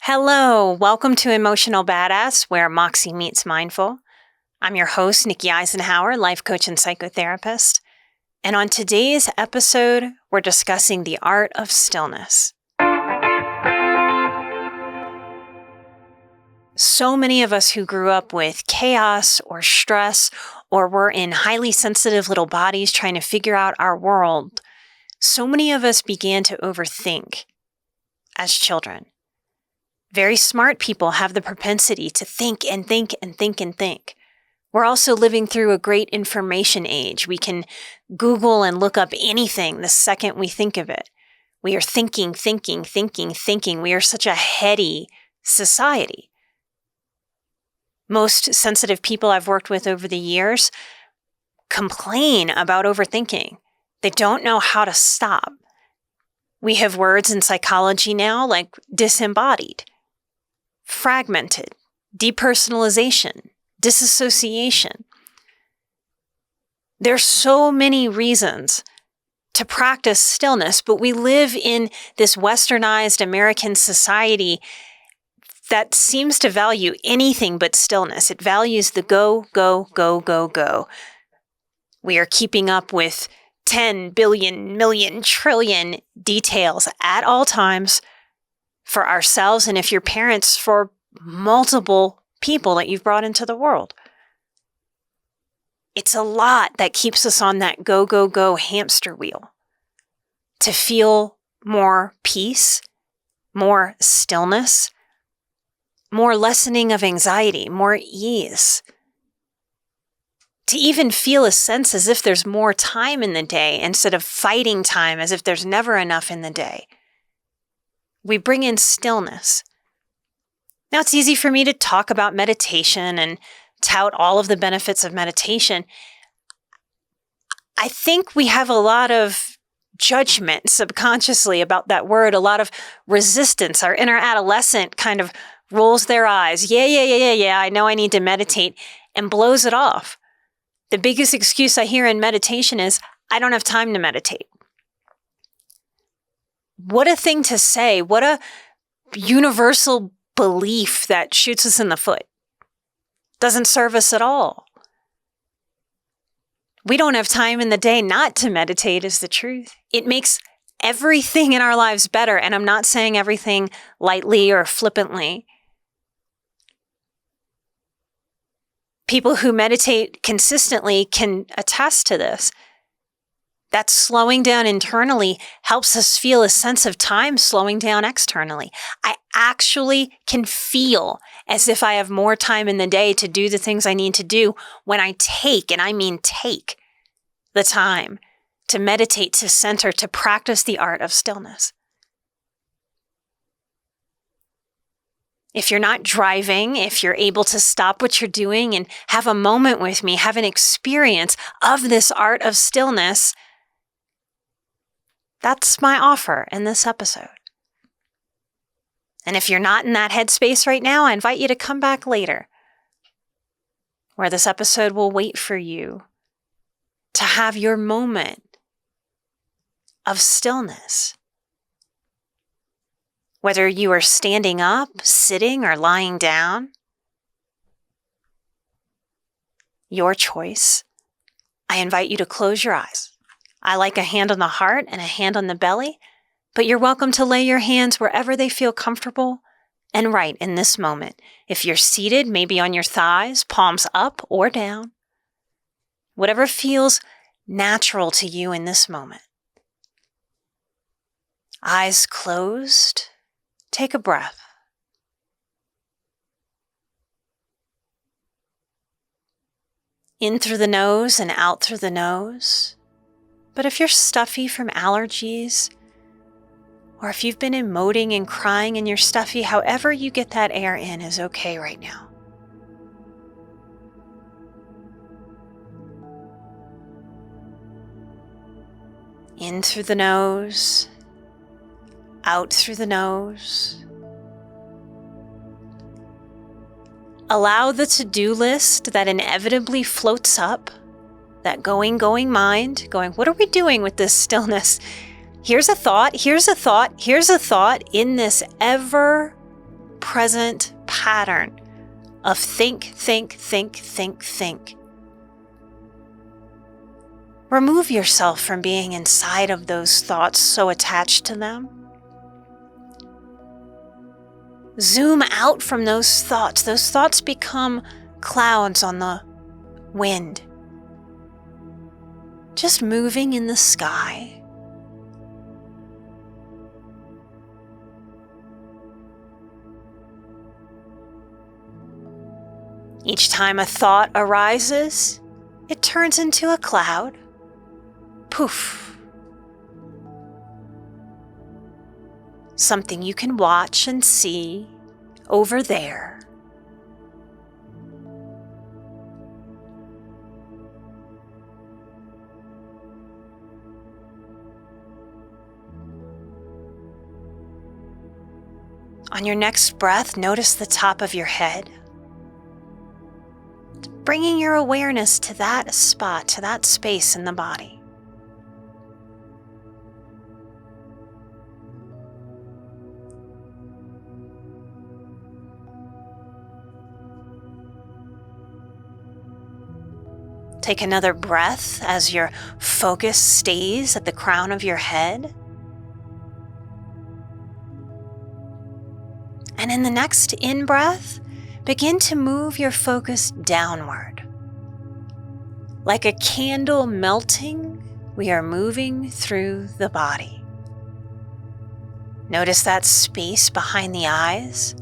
Hello, welcome to Emotional Badass, where Moxie meets mindful. I'm your host, Nikki Eisenhower, life coach and psychotherapist. And on today's episode, we're discussing the art of stillness. So many of us who grew up with chaos or stress, or were in highly sensitive little bodies trying to figure out our world, so many of us began to overthink as children. Very smart people have the propensity to think and think and think and think. We're also living through a great information age. We can Google and look up anything the second we think of it. We are thinking. We are such a heady society. Most sensitive people I've worked with over the years complain about overthinking. They don't know how to stop. We have words in psychology now like disembodied, fragmented, depersonalization, disassociation. There's so many reasons to practice stillness, but we live in this westernized American society that seems to value anything but stillness. It values the go, go, go, go, go. We are keeping up with 10 billion, million, trillion details at all times for ourselves, and if you're parents, for multiple people that you've brought into the world. It's a lot that keeps us on that go, go, go hamster wheel. To feel more peace, more stillness, more lessening of anxiety, more ease. To even feel a sense as if there's more time in the day instead of fighting time as if there's never enough in the day. We bring in stillness. Now, it's easy for me to talk about meditation and tout all of the benefits of meditation. I think we have a lot of judgment subconsciously about that word, a lot of resistance. Our inner adolescent kind of rolls their eyes. Yeah, I know I need to meditate, and blows it off. The biggest excuse I hear in meditation is, I don't have time to meditate. What a thing to say. What a universal belief that shoots us in the foot. Doesn't serve us at all. We don't have time in the day not to meditate is the truth. It makes everything in our lives better. And I'm not saying everything lightly or flippantly. People who meditate consistently can attest to this. That slowing down internally helps us feel a sense of time slowing down externally. I actually can feel as if I have more time in the day to do the things I need to do when I take, and I mean take, the time to meditate, to center, to practice the art of stillness. If you're not driving, if you're able to stop what you're doing and have a moment with me, have an experience of this art of stillness, that's my offer in this episode. And if you're not in that headspace right now, I invite you to come back later, where this episode will wait for you to have your moment of stillness. Whether you are standing up, sitting, or lying down, your choice. I invite you to close your eyes. I like a hand on the heart and a hand on the belly, but you're welcome to lay your hands wherever they feel comfortable and right in this moment. If you're seated, maybe on your thighs, palms up or down. Whatever feels natural to you in this moment. Eyes closed. Take a breath. In through the nose and out through the nose. But if you're stuffy from allergies, or if you've been emoting and crying and you're stuffy, however you get that air in is okay right now. In through the nose, out through the nose. Allow the to-do list that inevitably floats up, that going mind, going, what are we doing with this stillness? Here's a thought in this ever ever-present pattern of think. Remove yourself from being inside of those thoughts, so attached to them. Zoom out from those thoughts. Those thoughts become clouds on the wind, just moving in the sky. Each time a thought arises, it turns into a cloud. Poof. Something you can watch and see over there. On your next breath, notice the top of your head, bringing your awareness to that spot, to that space in the body. Take another breath as your focus stays at the crown of your head. And in the next in-breath, begin to move your focus downward. Like a candle melting, we are moving through the body. Notice that space behind the eyes,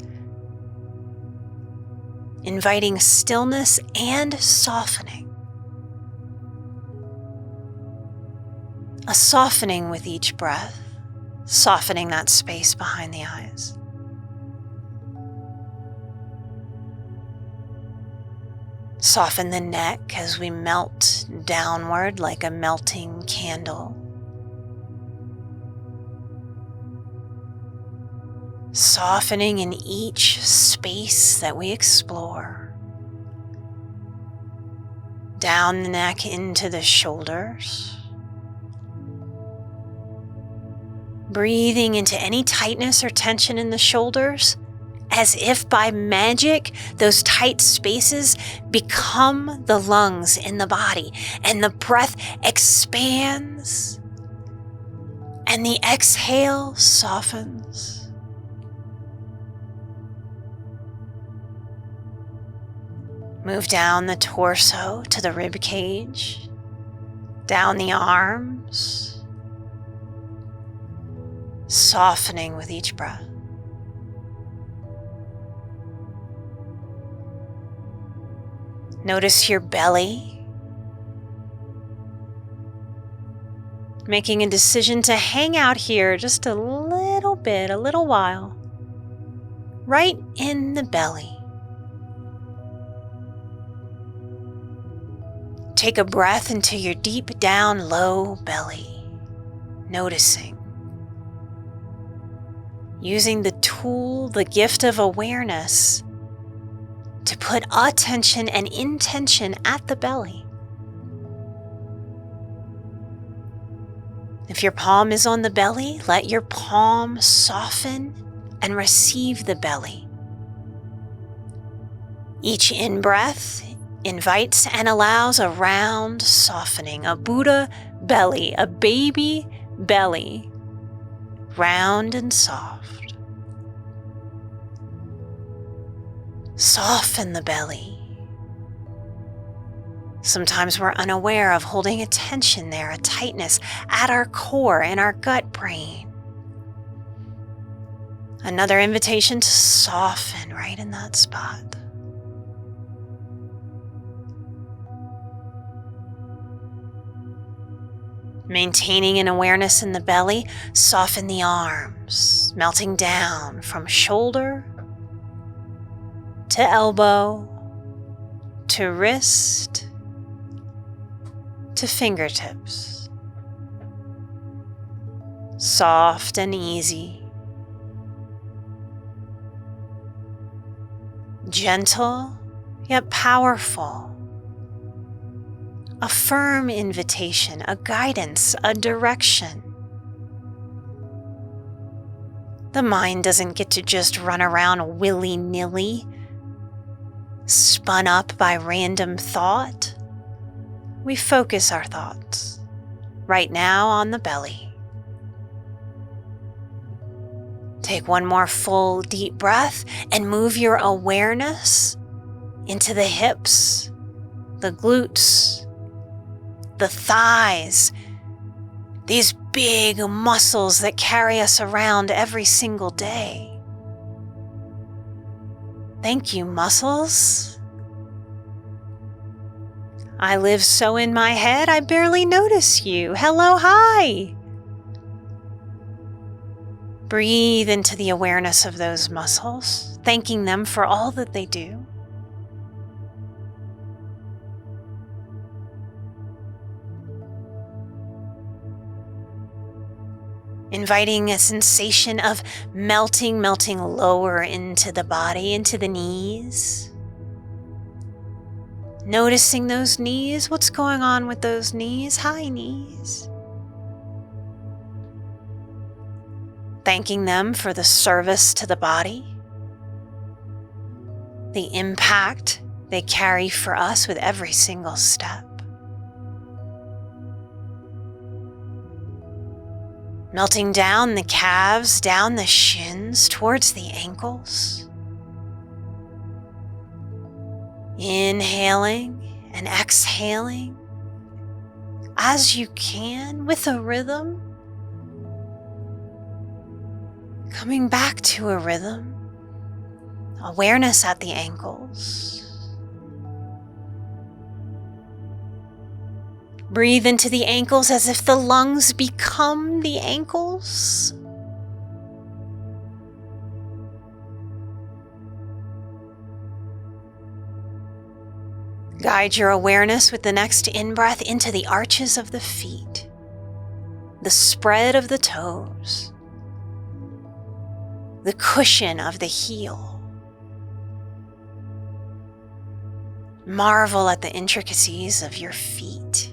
inviting stillness and softening. A softening with each breath, softening that space behind the eyes. Soften the neck as we melt downward like a melting candle. Softening in each space that we explore. Down the neck into the shoulders. Breathing into any tightness or tension in the shoulders, as if by magic, those tight spaces become the lungs in the body, and the breath expands, and the exhale softens. Move down the torso to the rib cage, down the arms, softening with each breath. Notice your belly, making a decision to hang out here just a little bit, a little while, right in the belly. Take a breath into your deep down low belly, noticing. Using the tool, the gift of awareness, to put attention and intention at the belly. If your palm is on the belly, let your palm soften and receive the belly. Each in-breath invites and allows a round softening, a Buddha belly, a baby belly, round and soft. Soften the belly. Sometimes we're unaware of holding a tension there, a tightness at our core in our gut brain. Another invitation to soften right in that spot. Maintaining an awareness in the belly, soften the arms, melting down from shoulder to elbow, to wrist, to fingertips. Soft and easy. Gentle yet powerful. A firm invitation, a guidance, a direction. The mind doesn't get to just run around willy-nilly, spun up by random thought. We focus our thoughts right now on the belly. Take one more full deep breath and move your awareness into the hips, the glutes, the thighs, these big muscles that carry us around every single day. Thank you, muscles. I live so in my head, I barely notice you. Hello, hi. Breathe into the awareness of those muscles, thanking them for all that they do. Inviting a sensation of melting lower into the body, into the knees. Noticing those knees, what's going on with those knees? Hi, knees. Thanking them for the service to the body, the impact they carry for us with every single step. Melting down the calves, down the shins, towards the ankles. Inhaling and exhaling as you can with a rhythm. Coming back to a rhythm. Awareness at the ankles. Breathe into the ankles as if the lungs become the ankles. Guide your awareness with the next in-breath into the arches of the feet, the spread of the toes, the cushion of the heel. Marvel at the intricacies of your feet.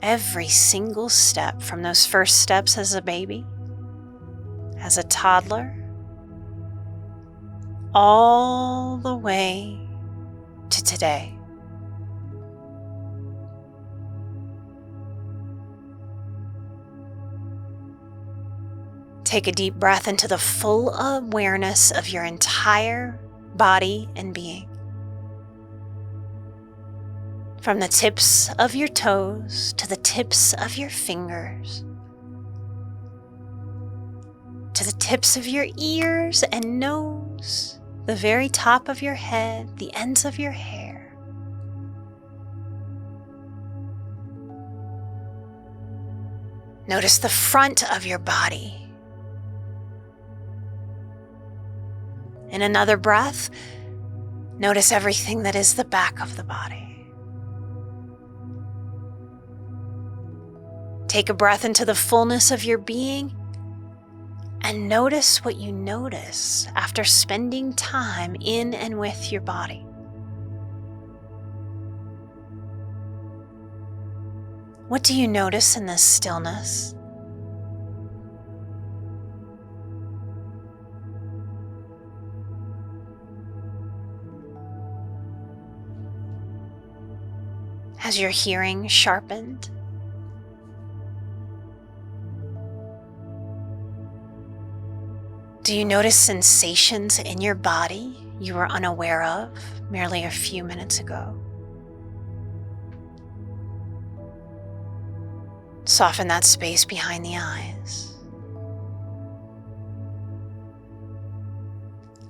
Every single step, from those first steps as a baby, as a toddler, all the way to today. Take a deep breath into the full awareness of your entire body and being. From the tips of your toes to the tips of your fingers, to the tips of your ears and nose, the very top of your head, the ends of your hair. Notice the front of your body. In another breath, notice everything that is the back of the body. Take a breath into the fullness of your being and notice what you notice after spending time in and with your body. What do you notice in this stillness? Has your hearing sharpened? Do you notice sensations in your body you were unaware of merely a few minutes ago? Soften that space behind the eyes.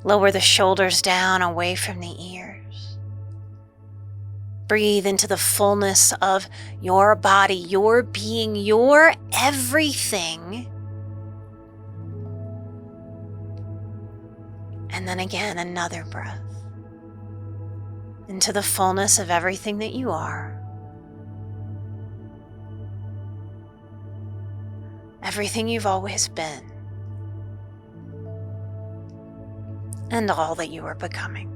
Lower the shoulders down away from the ears. Breathe into the fullness of your body, your being, your everything. And then again, another breath into the fullness of everything that you are. Everything you've always been. And all that you are becoming.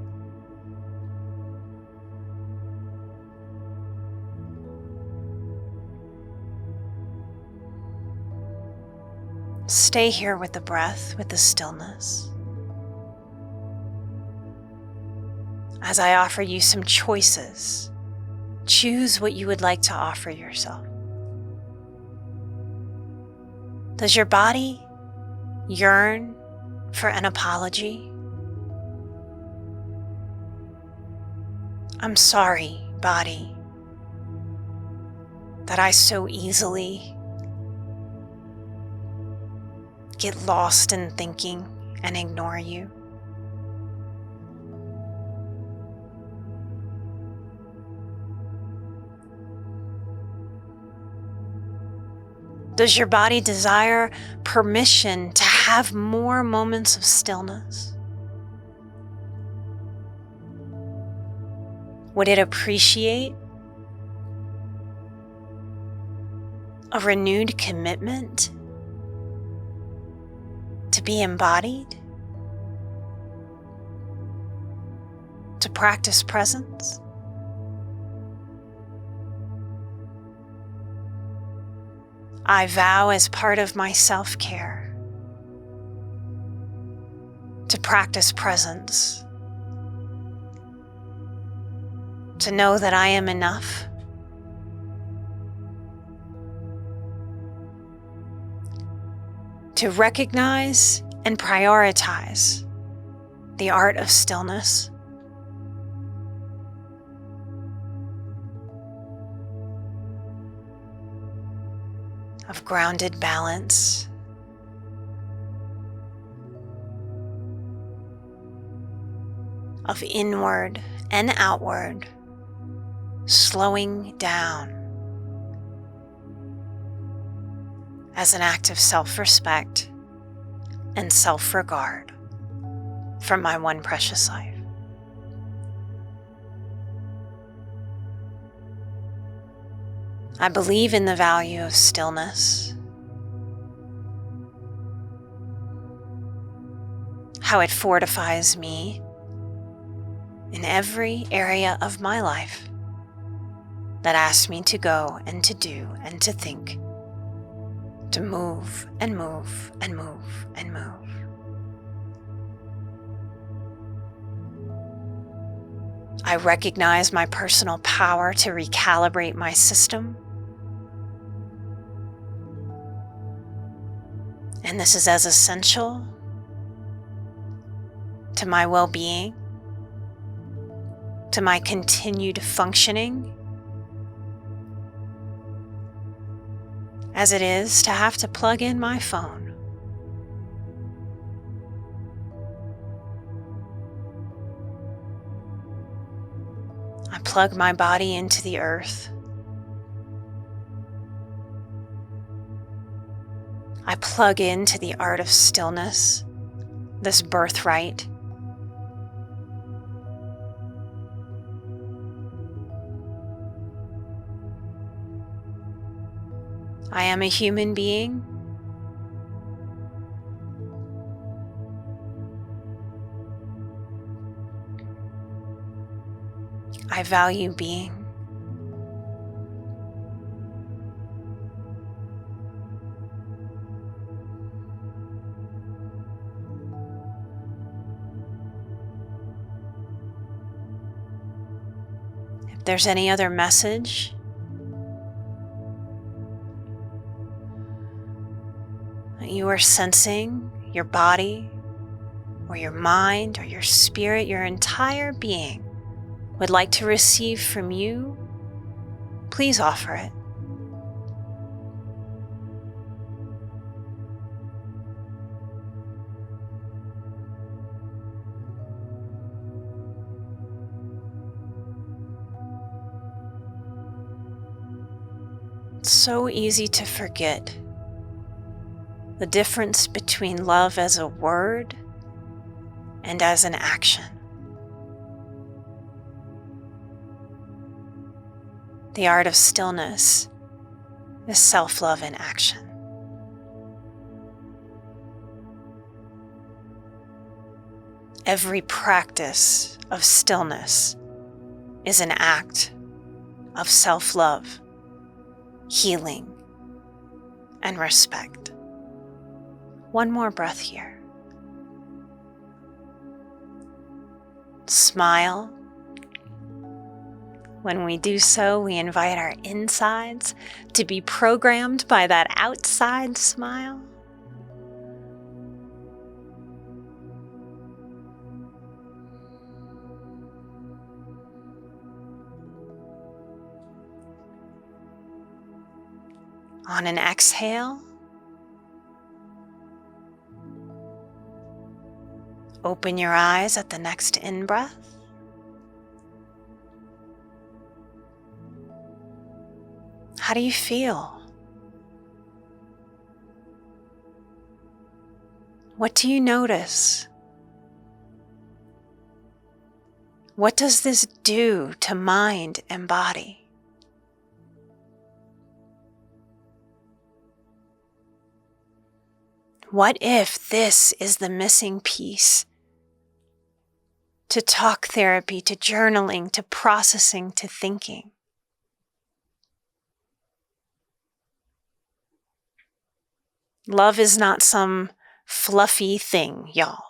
Stay here with the breath, with the stillness, as I offer you some choices. Choose what you would like to offer yourself. Does your body yearn for an apology? I'm sorry, body, that I so easily get lost in thinking and ignore you. Does your body desire permission to have more moments of stillness? Would it appreciate a renewed commitment to be embodied, to practice presence? I vow as part of my self-care to practice presence, to know that I am enough, to recognize and prioritize the art of stillness, of grounded balance, of inward and outward slowing down as an act of self-respect and self-regard for my one precious life. I believe in the value of stillness, how it fortifies me in every area of my life that asks me to go and to do and to think, to move and move and move and move. I recognize my personal power to recalibrate my system. And this is as essential to my well-being, to my continued functioning, as it is to have to plug in my phone. I plug my body into the earth. I plug into the art of stillness, this birthright. I am a human being. I value being. If there's any other message that you are sensing, your body or your mind or your spirit, your entire being would like to receive from you, please offer it. It's so easy to forget the difference between love as a word and as an action. The art of stillness is self-love in action. Every practice of stillness is an act of self-love, healing, and respect. One more breath here. Smile. When we do so, we invite our insides to be programmed by that outside smile. On an exhale, open your eyes at the next in-breath. How do you feel? What do you notice? What does this do to mind and body? What if this is the missing piece to talk therapy, to journaling, to processing, to thinking? Love is not some fluffy thing, y'all.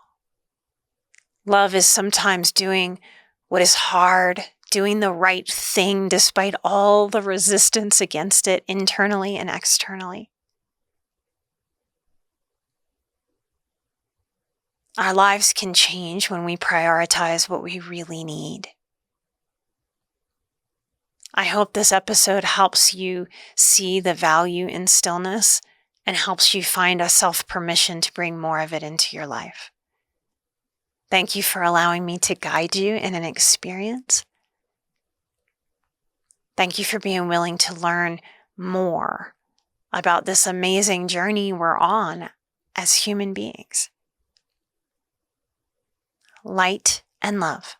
Love is sometimes doing what is hard, doing the right thing despite all the resistance against it internally and externally. Our lives can change when we prioritize what we really need. I hope this episode helps you see the value in stillness and helps you find a self-permission to bring more of it into your life. Thank you for allowing me to guide you in an experience. Thank you for being willing to learn more about this amazing journey we're on as human beings. Light and love.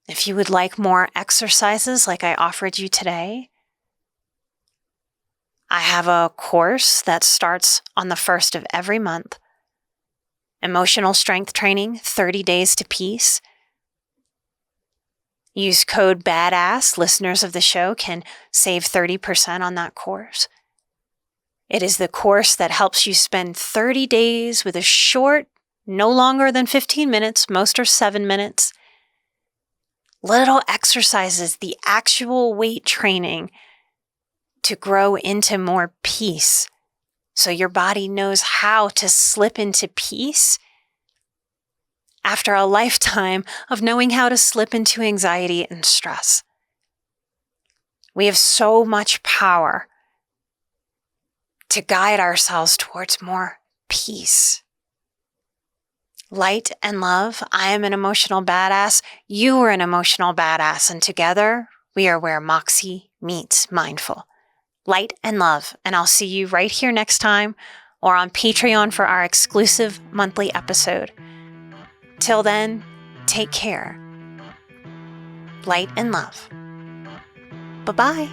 If you would like more exercises like I offered you today, I have a course that starts on the 1st of every month. Emotional strength training, 30 days to peace. Use code BADASS. Listeners of the show can save 30% on that course. It is the course that helps you spend 30 days with a short, no longer than 15 minutes, most are 7 minutes, little exercises, the actual weight training to grow into more peace. So your body knows how to slip into peace after a lifetime of knowing how to slip into anxiety and stress. We have so much power to guide ourselves towards more peace. Light and love. I am an emotional badass. You are an emotional badass. And together we are where Moxie meets mindful. Light and love. And I'll see you right here next time or on Patreon for our exclusive monthly episode. Till then, take care. Light and love. Bye-bye.